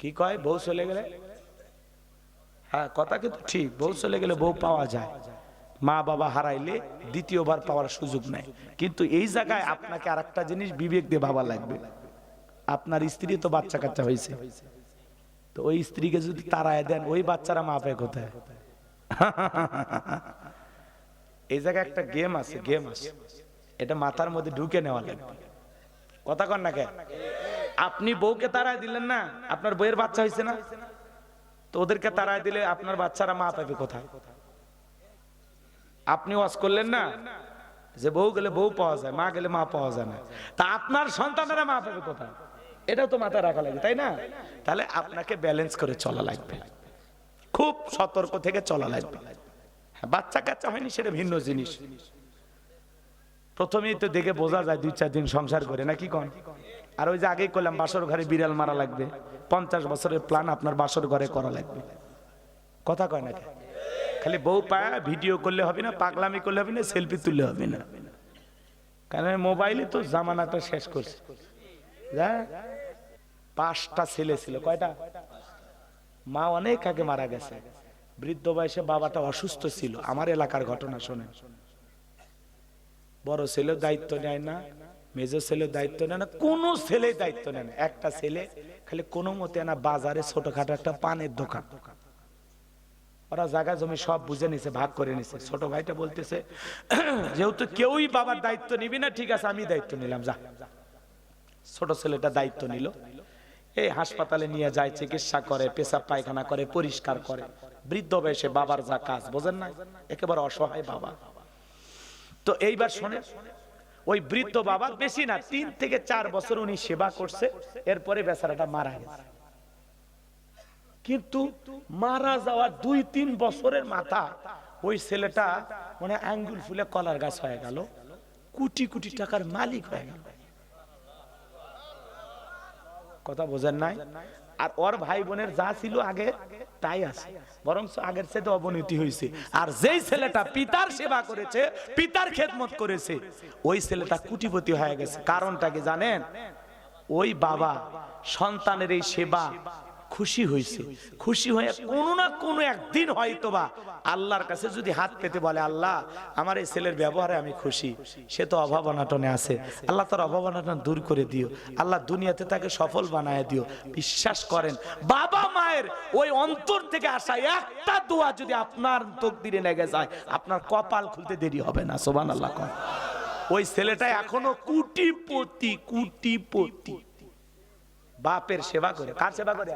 কি কয় বউ চলে গেলে, হ্যাঁ কথা কিন্তু ঠিক, বউ চলে গেলে বউ পাওয়া যায়, মা বাবা হারাইলে দ্বিতীয়বার পাওয়ার সুযোগ নাই। কিন্তু এই জায়গায় আপনাকে আরেকটা জিনিস বিবেক দিয়ে ভাবা লাগবে, আপনার স্ত্রী তো বাচ্চা কাচ্চা হয়েছে, তো ওই স্ত্রীকে যদি তাড়ায় দেন ওই বাচ্চারা মা পায় কোথায়? এই জায়গায় একটা গেম আছে, গেম আছে, এটা মাথার মধ্যে ঢুকে নেওয়া লাগবে। কথা কন না কে? আপনি বউকে তাড়ায় দিলেন না, আপনার বউয়ের বাচ্চা হয়েছে না, তো ওদেরকে তাড়ায় দিলে আপনার বাচ্চারা মা পাবে কোথায়? আপনি ওয়াজ করলেন না যে বউ গেলে বউ পাওয়া যায়, মা গেলে মা পাওয়া যায় না, তা আপনার সন্তানেরা মা পাবে কোথায়? এটাও তো মাথায় রাখা লাগবে, তাই না? তাহলে আপনাকে ব্যালেন্স করে চলা লাগবে, খুব সতর্ক থেকে চলা লাগবে। বাচ্চা কাচ্চা হয়নি সেটা ভিন্ন জিনিস, প্রথমেই তো দেখে বোঝা যায় 2-4 দিন সংসার করে নাকি কোন। আর ওই যে আগেই করলাম বাসর ঘরে বিড়াল মারা লাগবে, 50 বছরের প্ল্যান আপনার বাসর ঘরে করা লাগবে। কথা কয় না? খালি বউ পায়া ভিডিও করলে হবে না, পাগলামি করলে হবে না, সেলফি তুললে হবে না, কারণ মোবাইলে তো জামানাটা শেষ করছে। 5টা ছেলে ছিল, কয়টা? মা অনেক আগে মারা গেছে, বৃদ্ধ বয়সে বাবাটা অসুস্থ ছিল। আমার এলাকার ঘটনা শোনেন, বড় ছেলে দায়িত্ব নেয় না, মেজো ছেলে দায়িত্ব নেয় না, কোনো ছেলে দায়িত্ব নেয় না। একটা ছেলে খালি কোনো মতে না বাজারে ছোটখাটো একটা পানের দোকান, ওরা জায়গা জমি সব বুঝে নিছে, ভাগ করে নিছে। ছোট ভাইটা বলতেছে যেহেতু কেউই বাবার দায়িত্ব নিবি না, ঠিক আছে আমি দায়িত্ব নিলাম, যা। ছোট ছেলেটা দায়িত্ব নিল, এই হাসপাতালে নিয়ে যায়, চিকিৎসা করে, পেশাব পায়খানা করে, পরিষ্কার করে। বৃদ্ধ বয়সে বাবার যা কাজ বোঝেন না, একেবারে অসহায় বাবা। তো এইবার শোনে, ওই বৃদ্ধ বাবা বেশি না 3 থেকে 4 বছর উনি সেবা করছে, এরপরে বেচারাটা মারা গেছে। কিন্তু মারা যাওয়ার 2-3 বছরের মাথা ওই ছেলেটা মানে আঙ্গুল ফুলে কলার গাছ হয়ে গেল, কোটি কোটি টাকার মালিক হয়ে গেল। কথা বোঝেন নাই? আর ওর ভাই বোনের যা ছিল আগে তাই আছে, বরং আগের চেয়ে অবনতি হয়েছে। আর যেই ছেলেটা পিতার সেবা করেছে, পিতার খেদমত করেছে, ওই ছেলেটা কোটিপতি হয়ে গেছে। কারণটা কি জানেন? ওই বাবা সন্তানের এই সেবা খুশি হয়েছে, খুশি হয়ে কোনো না কোনো একদিন হয়তোবা আল্লাহর কাছে যদি হাত পেতে বলে, আল্লাহ আমার এই ছেলের ব্যবহারে আমি খুশি, সে তো অভাব অনাটনে আছে, আল্লাহ তার অভাব অনাটন দূর করে দিও, আল্লাহ দুনিয়াতে তাকে সফল বানায় দিও। বিশ্বাস করেন, বাবা মায়ের ওই অন্তর থেকে আসা একটা দোয়া যদি আপনার তকদিরে লেগে যায়, আপনার কপাল খুলতে দেরি হবে না। সুবহানাল্লাহ। ওই ছেলেটা এখনো কোটিপতি, কোটিপতি। বাপের সেবা করে, কার সেবা করে?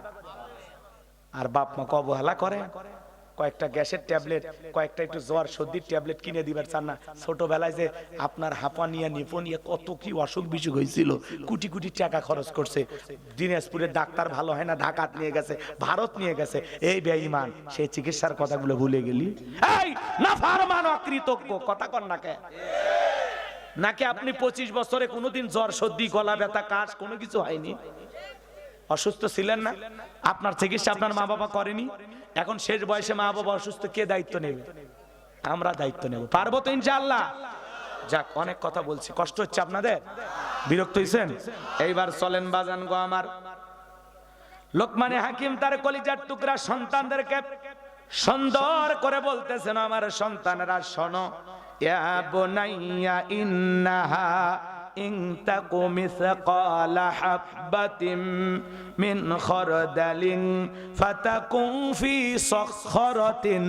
আর বাপ মা অবহেলা করে। কয়েকটা গ্যাসের ট্যাবলেট, কয়েকটা একটু জ্বর সর্দির ট্যাবলেট কিনে দিবার চান না। ছোটবেলায় যে আপনার হাঁপানিয়া নিপোনিয়া কত কি অসুখ বিসুখ হয়েছিল, কোটি কোটি টাকা খরচ করছে, দিনাজপুরের ডাক্তার ভালো হয় না, ঢাকাত নিয়ে গেছে, ভারত নিয়ে গেছে। এই বেঈমান, সেই চিকিৎসার কথাগুলো ভুলে গেলি? এই নাফরমান অকৃতজ্ঞ, কথা কন না কে? নাকি আপনি 25 বছরে কোনোদিন জ্বর সর্দি গলা ব্যথা কাশ কোনো কিছু হয়নি? অসুস্থ ছিলেন না? আপনার চিকিৎসা আপনার মা বাবা করেনি? এখন শেষ বয়সে মা বাবা অসুস্থ, কে দায়িত্ব নেবে? আমরা দায়িত্ব নেব, পারবো তো ইনশাআল্লাহ। যাক, অনেক কথা বলছি, কষ্ট হচ্ছে আপনাদের, বিরক্ত হইছেন? এইবার চলেন বাজান গো আমার। লোকমানে হাকিম তার কলিজার টুকরা সন্তানদেরকে সুন্দর করে বলতেছেন, আমার সন্তানেরা শোনো, ইয়া বুনাইয়া ইন্নাহা ইন তাকু মিসকালা হাববাতিন মিন খারদালিন ফাতাকুন ফি সাখরাতিন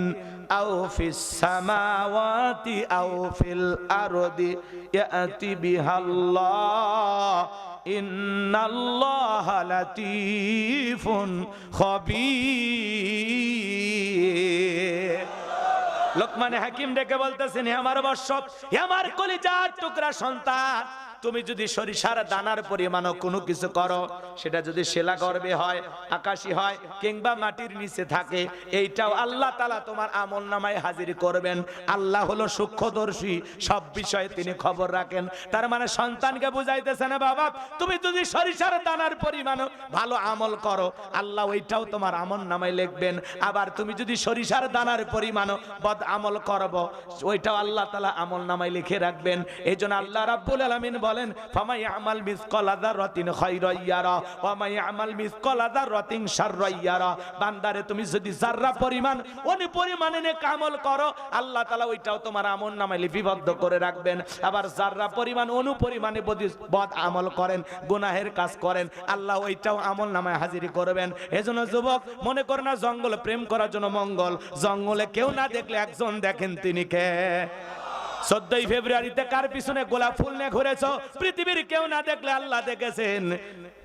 আও ফিস সামাওয়াতি আও ফিল আরদি ইয়াতি বিহাল্লাহ ইন্নাল্লাহা লাতীফুন খাবীর। লোকমানে হাকিম ডেকে বলতেছেন, হে আমার বৎস, হে আমার কলিজার টুকরা সন্তান, তুমি যদি সরিষার দানার পরিমাণও কোনো কিছু করো, সেটা যদি শিলা গর্ভে হয়, আকাশী হয়, কিংবা মাটির নিচে থাকে, এইটাও আল্লাহ তাআলা তোমার আমলনামায় হাজির করবেন। আল্লাহ হলো সূক্ষ্মদর্শী, সব বিষয়ে তিনি খবর রাখেন। তার মানে সন্তানকে বুঝাইতেছে না, বাবা তুমি যদি সরিষার দানার পরিমাণও ভালো আমল করো, আল্লাহ ওইটাও তোমার আমলনামায় লিখবেন। আবার তুমি যদি সরিষার দানার পরিমাণও বদ আমল করব, ওইটাও আল্লাহ তাআলা আমলনামায় লিখে রাখবেন। এইজন্য আল্লাহ রাব্বুল আলামিন বলেন ফামাই আমাল মিসকালা যাররাতিন খায়রান ইয়ারা ওয়া মাই আমাল মিসকালা যাররাতিন শাররান ইয়ারা। বান্দারে তুমি যদি যাররা পরিমাণ পরিমাণে নেক আমল করো আল্লাহ তাআলা ওইটাও তোমার আমলনামায় লিপিবদ্ধ করে রাখবেন। আবার যাররা পরিমাণ পরিমাণে বদ আমল করেন, গুনাহের কাজ করেন, আল্লাহ ওইটাও আমলনামায় হাজিরি করবেন। এজন্য যুবক মনে করো না জঙ্গল প্রেম করার জন্য মঙ্গল, জঙ্গলে কেউ না দেখলে একজন দেখেন, তিনি কে? 14 ফেব্রুয়ারিতে কার পিছনে গোলাপ ফুল নিয়ে ঘুরেছো? পৃথিবীর কেউ না দেখলে আল্লাহ দেখেছেন।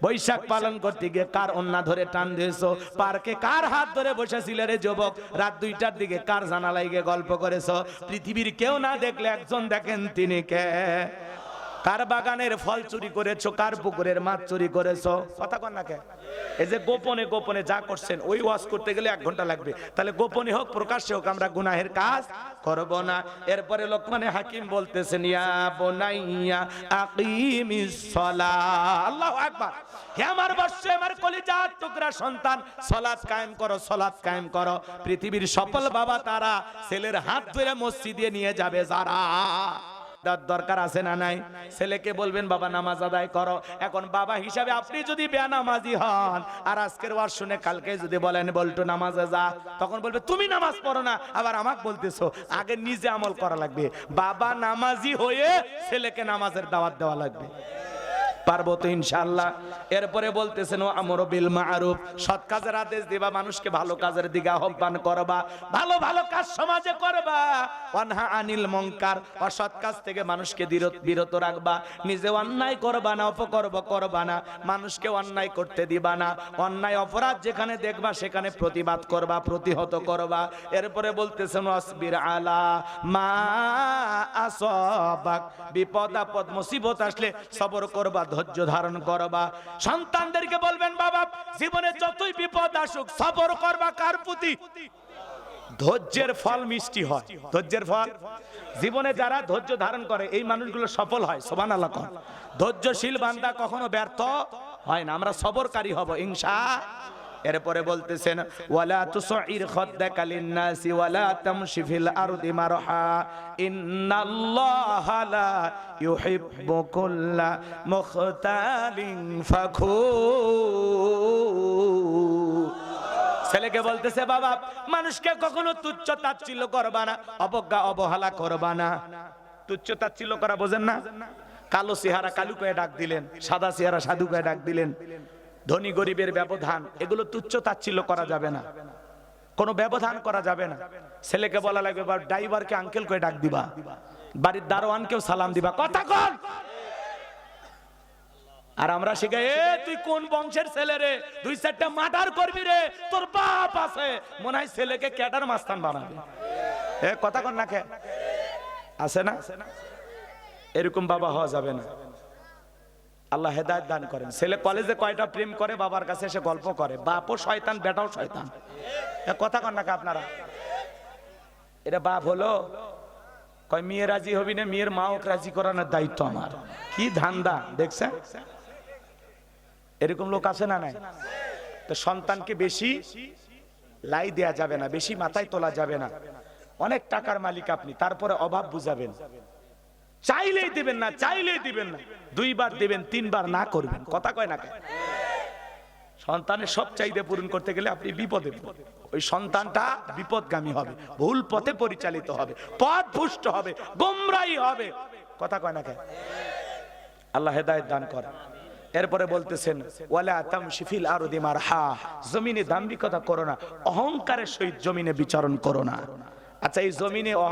বৈশাখ পালন করতে গিয়ে কার ওন্না ধরে টান দিয়েছো? পার্কে কার হাত ধরে বসেছিলে রে যুবক? রাত 2টার দিকে কার জানালায় গিয়ে গল্প করেছো? পৃথিবীর কেউ না দেখলে একজন দেখেন, তিনি কে? কার বাগানের ফল চুরি করেছো? কার পুকুরের মাছ চুরি করেছো? কথা কন না কে? এই যে গোপনে গোপনে যা করছেন ওই ওয়াজ করতে গেলে 1 ঘন্টা লাগবে, তাহলে গোপনে হোক প্রকাশ্যে হোক আমরা গুনাহের কাজ করব না। এরপরে লোকমানে হাকিম বলতেছেন ইয়া বুনাইয়া আকিমিস সালাহ। আল্লাহু আকবার। হে আমার বৎস, আমার কলিজার টুকরা সন্তান, সালাত কায়েম করো, সালাত কায়েম করো। পৃথিবীর সফল বাবা তারা ছেলের হাত ধরে মসজিদে নিয়ে যাবে যারা। দরকার আছে না নাই? ছেলেকে বলবেন বাবা নামাজ আদায় করো। এখন বাবা হিসাবে আপনি যদি বেনামাজি হন আর আজকের ওয়াজ শুনে কালকে যদি বলেন বল্টু নামাজে যা, তখন বলবে তুমি নামাজ পড়ো না, আবার আমাকে বলতেছো। আগে নিজে আমল করা লাগবে। বাবা নামাজি হয়ে ছেলেকে নামাজের দাওয়াত দেওয়া লাগবে। পারবো তো ইনশাআল্লাহ। এরপরে বলতেছেন ও আমরু বিল মারুফ, সৎ কাজের আদেশ দিবা, মানুষকে ভালো কাজের দিকে আহ্বান করবা, ভালো ভালো কাজ সমাজে করবা। ওয়ানহা আনিল মুনকার, অসৎ কাজ থেকে মানুষকে বিরত রাখবা। নিজে অন্যায় করবা না, অপকর্ম করবা না, মানুষকে অন্যায় করতে দিবা না। অন্যায় অপরাধ যেখানে দেখবা সেখানে প্রতিবাদ করবা, প্রতিহত করবা। এরপরে বলতেছেন ওয়াসবির আলা মা আসাবাক, বিপদ আপদ মুসিবত আসলে সবর করবা, ধৈর্য ধারণ করবা। সন্তানদেরকে বলবেন বাবা জীবনে যতই বিপদ আসুক সবর করবা। কার প্রতি? ধৈর্যের ফল মিষ্টি হয়। ধৈর্যের ফল জীবনে যারা ধৈর্য ধারণ করে এই মানুষগুলো সফল হয়। সুবহানাল্লাহ। ধৈর্যশীল বান্দা কখনো ব্যর্থ হয় না। আমরা সবরকারী হব ইনশাআল্লাহ। এরপরে বলতেছেন ওয়ালা তুসাইর খাদ্দাকা লিন-নাসি ওয়ালা তামশি ফিল আরদি মারহা ইন্নাল্লাহা লা ইউহিব্বু কুল্লা মুখতালিন ফাখুর। ছেলেকে বলতেছে বাবা মানুষকে কখনো তুচ্ছ তাচ্ছিল্য করবা না, অবজ্ঞা অবহেলা করবা না। তুচ্ছ তাচ্ছিল্য করা বোঝেন না? কালো চেহারা কালু কয়ে ডাক দিলেন, সাদা চেহারা সাধু কয়ে ডাক দিলেন, ধনী গরিবের ব্যবধান, এগুলো তুচ্ছ তাচ্ছিল্য করা যাবে না, কোনো ব্যবধান করা যাবে না। ছেলেকে বলা লাগবে বা ড্রাইভারকে আঙ্কেল কয়ে ডাক দিবা, বাড়ির দারোয়ানকেও সালাম দিবা। কথা কন। আর আমরা শিখাই এ তুই কোন বংশের ছেলে রে, 2-4টা মার্ডার করবি রে, তোর বাপ আছে, মনে হয় ছেলেকে ক্যাডার মাস্তান বানাবে। এ কথা কন না, কে আছে না? এরকম বাবা হওয়া যাবে না। আল্লাহ হেদায়েত দান করেন। ছেলে কলেজে কয়টা প্রেম করে বাবার কাছে এসে গল্প করে, বাপও শয়তান বেটাও শয়তান। কথা কন না আপনারা? এটা বাপ হলো কয় মেয়ে রাজি হবি না, মেয়ের মা ওকে রাজি করানোর দায়িত্ব আমার। কি ধান্দা দেখছেন? এরকম লোক আছে না নাই? তো সন্তানকে বেশি লাই দেয়া যাবে না, বেশি মাথায় তোলা যাবে না। অনেক টাকার মালিক আপনি, তারপরে অভাব বুঝাবেন, চাইলেই দিবেন না, চাইলেই দিবেন না, 2 বার দিবেন, 3 বার না করবেন। কথা কয় না? সন্তানের সব চাহিদা পূরণ করতে গেলে আপনি বিপদে পড়বেন। ওই সন্তানটা বিপদগামী হবে, ভুল পথে পরিচালিত হবে, পথ ভ্রষ্ট হবে, গোমরাহী হবে। কথা কয় না? আল্লাহ হেদায়েত দান করেন। এরপরে বলতেছেন ওয়ালা তামশি ফিল আরদি মারহা, জমিনে দাম্ভিকতা করো না, অহংকারের সহিত জমিনে বিচরণ করো না। আচ্ছা এই জমিনে